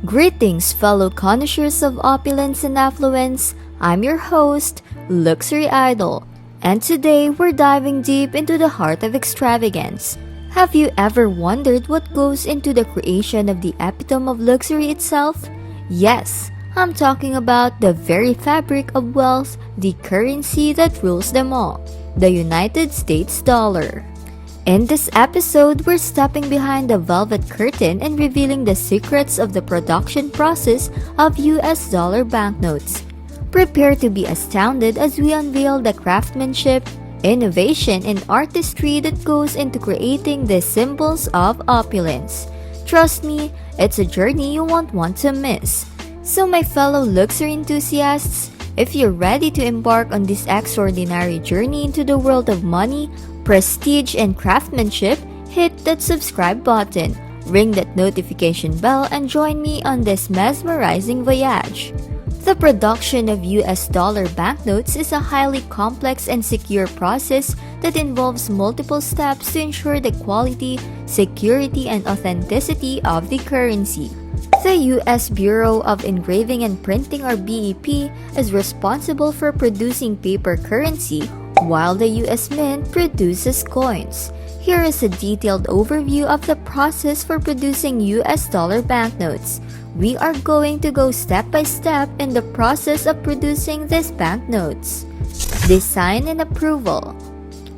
Greetings, fellow connoisseurs of opulence and affluence. I'm your host, Luxury Idol, and today we're diving deep into the heart of extravagance. Have you ever wondered what goes into the creation of the epitome of luxury itself? Yes, I'm talking about the very fabric of wealth, the currency that rules them all, the United States dollar. In this episode, we're stepping behind the velvet curtain and revealing the secrets of the production process of US dollar banknotes. Prepare to be astounded as we unveil the craftsmanship, innovation, and artistry that goes into creating these symbols of opulence. Trust me, it's a journey you won't want to miss. So my fellow luxury enthusiasts, if you're ready to embark on this extraordinary journey into the world of money, prestige, and craftsmanship, hit that subscribe button, ring that notification bell, and join me on this mesmerizing voyage. The production of US dollar banknotes is a highly complex and secure process that involves multiple steps to ensure the quality, security, and authenticity of the currency. The U.S. Bureau of Engraving and Printing, or BEP, is responsible for producing paper currency, while the U.S. Mint produces coins. Here is a detailed overview of the process for producing US dollar banknotes. We are going to go step by step in the process of producing these banknotes. Design and approval.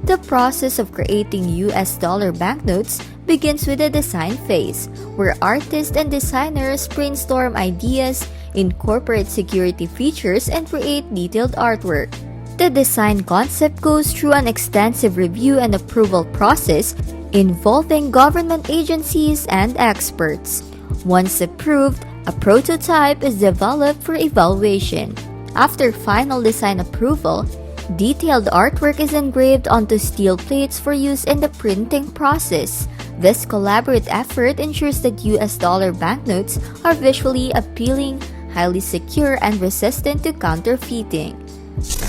The process of creating US dollar banknotes begins with the design phase, where artists and designers brainstorm ideas, incorporate security features, and create detailed artwork. The design concept goes through an extensive review and approval process involving government agencies and experts. Once approved, a prototype is developed for evaluation. After final design approval, detailed artwork is engraved onto steel plates for use in the printing process. This collaborative effort ensures that US dollar banknotes are visually appealing, highly secure, and resistant to counterfeiting.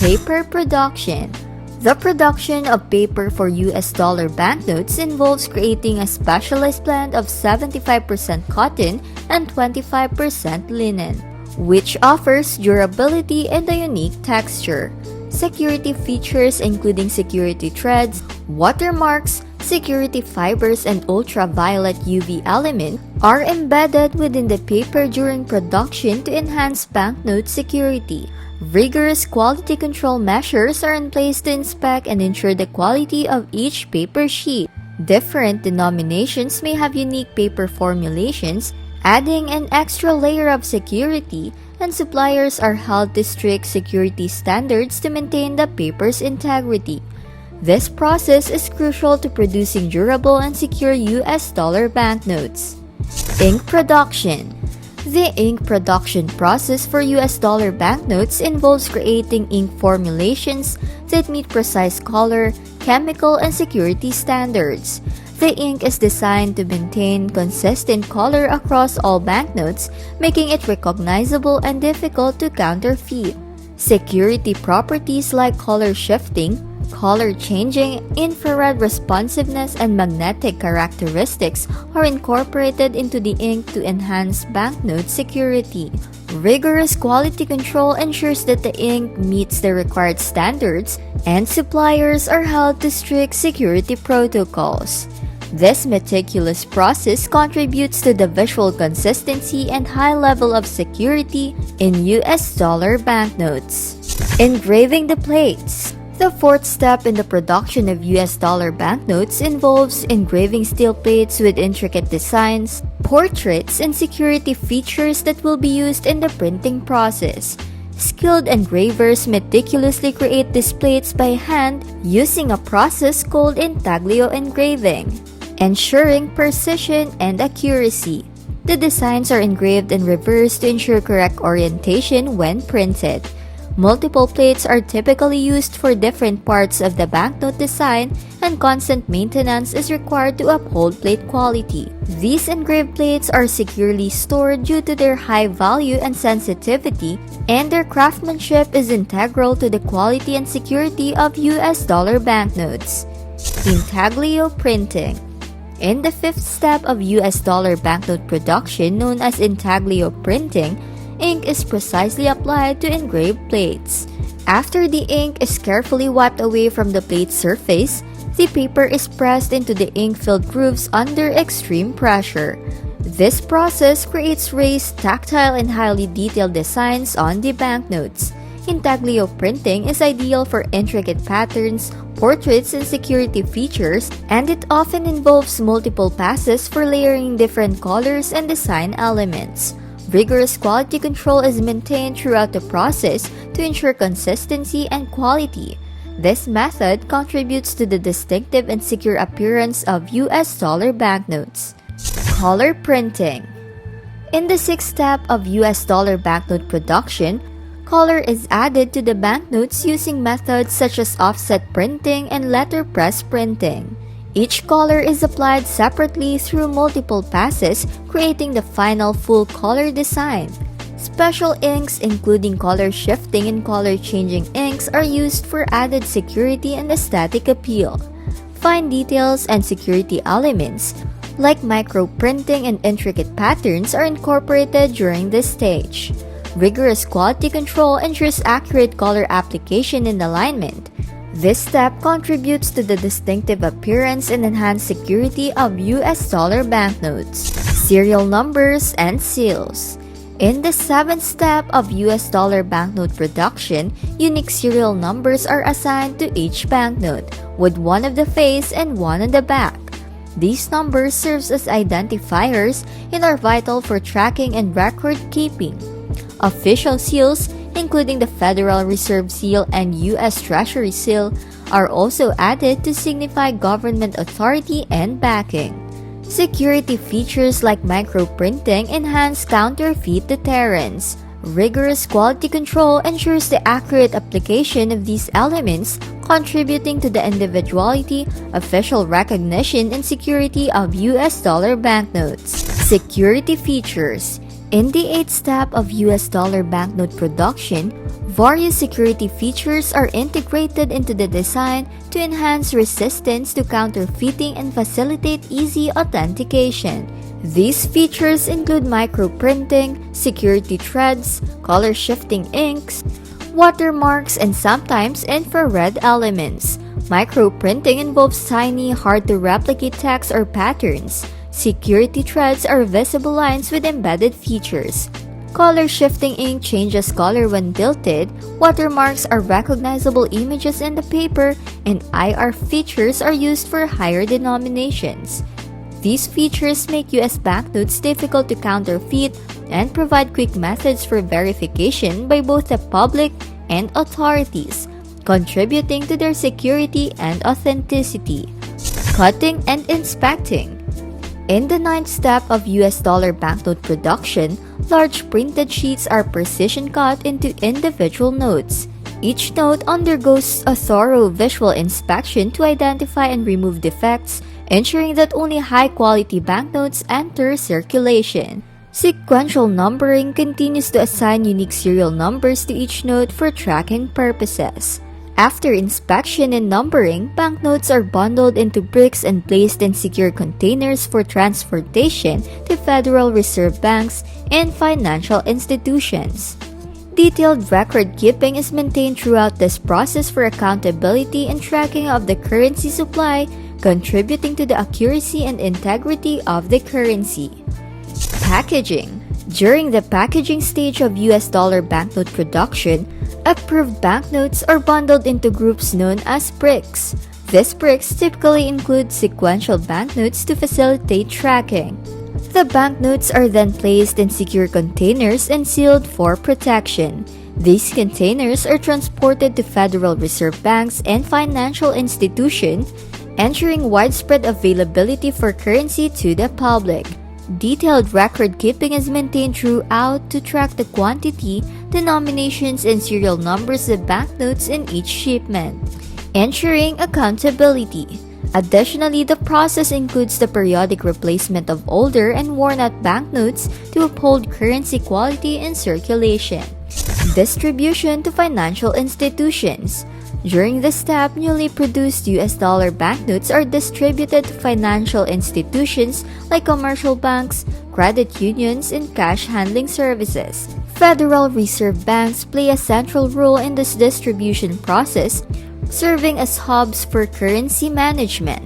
Paper production. The production of paper for US dollar banknotes involves creating a specialized blend of 75% cotton and 25% linen, which offers durability and a unique texture. Security features including security threads, watermarks, security fibers, and ultraviolet UV element are embedded within the paper during production to enhance banknote security. Rigorous quality control measures are in place to inspect and ensure the quality of each paper sheet. Different denominations may have unique paper formulations, adding an extra layer of security, and suppliers are held to strict security standards to maintain the paper's integrity. This process is crucial to producing durable and secure US dollar banknotes. Ink production. The ink production process for US dollar banknotes involves creating ink formulations that meet precise color, chemical, and security standards. The ink is designed to maintain consistent color across all banknotes, making it recognizable and difficult to counterfeit. Security properties like color shifting, color changing, infrared responsiveness, and magnetic characteristics are incorporated into the ink to enhance banknote security. Rigorous quality control ensures that the ink meets the required standards, and suppliers are held to strict security protocols. This meticulous process contributes to the visual consistency and high level of security in US dollar banknotes. Engraving the plates. The fourth step in the production of US dollar banknotes involves engraving steel plates with intricate designs, portraits, and security features that will be used in the printing process. Skilled engravers meticulously create these plates by hand using a process called intaglio engraving, ensuring precision and accuracy. The designs are engraved in reverse to ensure correct orientation when printed. Multiple plates are typically used for different parts of the banknote design, and constant maintenance is required to uphold plate quality. These engraved plates are securely stored due to their high value and sensitivity, and their craftsmanship is integral to the quality and security of US dollar banknotes. Intaglio printing. In the fifth step of US dollar banknote production, known as intaglio printing, ink is precisely applied to engraved plates. After the ink is carefully wiped away from the plate surface, the paper is pressed into the ink-filled grooves under extreme pressure. This process creates raised, tactile, and highly detailed designs on the banknotes. Intaglio printing is ideal for intricate patterns, portraits, and security features, and it often involves multiple passes for layering different colors and design elements. Rigorous quality control is maintained throughout the process to ensure consistency and quality. This method contributes to the distinctive and secure appearance of US dollar banknotes. Color printing. In the sixth step of US dollar banknote production, color is added to the banknotes using methods such as offset printing and letterpress printing. Each color is applied separately through multiple passes, creating the final full color design. Special inks, including color shifting and color changing inks, are used for added security and aesthetic appeal. Fine details and security elements, like micro-printing and intricate patterns, are incorporated during this stage. Rigorous quality control ensures accurate color application and alignment. This step contributes to the distinctive appearance and enhanced security of US dollar banknotes. Serial numbers and seals. In the seventh step of US dollar banknote production, unique serial numbers are assigned to each banknote, with one on the face and one on the back. These numbers serve as identifiers and are vital for tracking and record keeping. Official seals, including the Federal Reserve Seal and U.S. Treasury Seal, are also added to signify government authority and backing. Security features like microprinting enhance counterfeit deterrence. Rigorous quality control ensures the accurate application of these elements, contributing to the individuality, official recognition, and security of US dollar banknotes. Security features. In the eighth step of US dollar banknote production, various security features are integrated into the design to enhance resistance to counterfeiting and facilitate easy authentication. These features include microprinting, security threads, color-shifting inks, watermarks, and sometimes infrared elements. Microprinting involves tiny, hard-to-replicate text or patterns. Security threads are visible lines with embedded features. Color-shifting ink changes color when tilted, watermarks are recognizable images in the paper, and IR features are used for higher denominations. These features make US banknotes difficult to counterfeit and provide quick methods for verification by both the public and authorities, contributing to their security and authenticity. Cutting and inspecting. In the ninth step of US dollar banknote production, large printed sheets are precision cut into individual notes. Each note undergoes a thorough visual inspection to identify and remove defects, ensuring that only high-quality banknotes enter circulation. Sequential numbering continues to assign unique serial numbers to each note for tracking purposes. After inspection and numbering, banknotes are bundled into bricks and placed in secure containers for transportation to Federal Reserve banks and financial institutions. Detailed record keeping is maintained throughout this process for accountability and tracking of the currency supply, contributing to the accuracy and integrity of the currency. Packaging. During the packaging stage of US dollar banknote production, approved banknotes are bundled into groups known as bricks. These bricks typically include sequential banknotes to facilitate tracking. The banknotes are then placed in secure containers and sealed for protection. These containers are transported to Federal Reserve banks and financial institutions, ensuring widespread availability for currency to the public. Detailed record keeping is maintained throughout to track the quantity, denominations, and serial numbers of banknotes in each shipment, ensuring accountability. Additionally, the process includes the periodic replacement of older and worn-out banknotes to uphold currency quality and circulation. Distribution to financial institutions. During this step, newly produced US dollar banknotes are distributed to financial institutions like commercial banks, credit unions, and cash handling services. Federal Reserve banks play a central role in this distribution process, serving as hubs for currency management.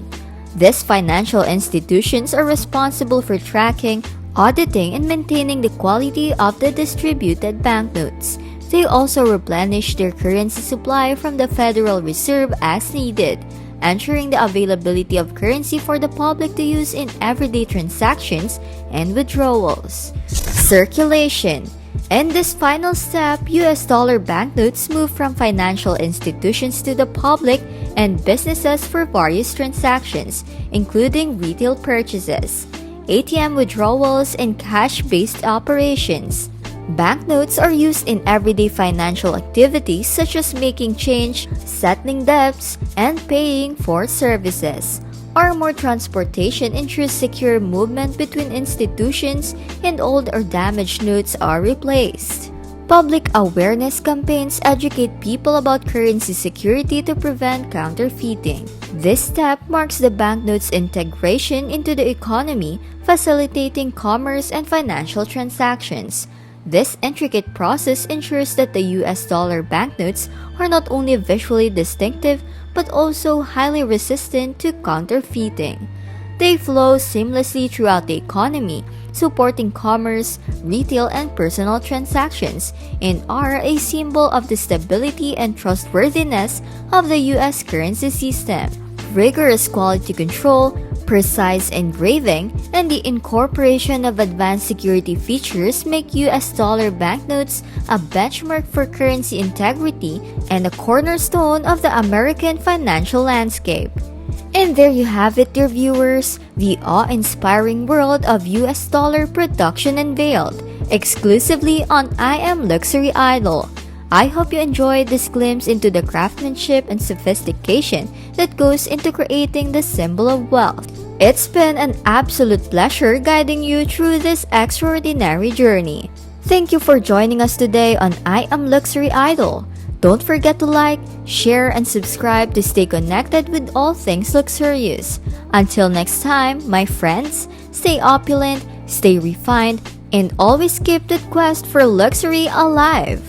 These financial institutions are responsible for tracking, auditing, and maintaining the quality of the distributed banknotes. They also replenish their currency supply from the Federal Reserve as needed, ensuring the availability of currency for the public to use in everyday transactions and withdrawals. Circulation. In this final step, US dollar banknotes move from financial institutions to the public and businesses for various transactions, including retail purchases, ATM withdrawals, and cash-based operations. Banknotes are used in everyday financial activities such as making change, settling debts, and paying for services. Armored transportation ensures secure movement between institutions, and old or damaged notes are replaced. Public awareness campaigns educate people about currency security to prevent counterfeiting. This step marks the banknote's integration into the economy, facilitating commerce and financial transactions. This intricate process ensures that the US dollar banknotes are not only visually distinctive but also highly resistant to counterfeiting. They flow seamlessly throughout the economy, supporting commerce, retail, and personal transactions, and are a symbol of the stability and trustworthiness of the US currency system. Rigorous quality control, precise engraving, and the incorporation of advanced security features make US dollar banknotes a benchmark for currency integrity and a cornerstone of the American financial landscape. And there you have it, dear viewers, the awe-inspiring world of US dollar production unveiled, exclusively on I Am Luxury Idol. I hope you enjoyed this glimpse into the craftsmanship and sophistication that goes into creating the symbol of wealth. It's been an absolute pleasure guiding you through this extraordinary journey. Thank you for joining us today on I Am Luxury Idol. Don't forget to like, share, and subscribe to stay connected with all things luxurious. Until next time, my friends, stay opulent, stay refined, and always keep the quest for luxury alive.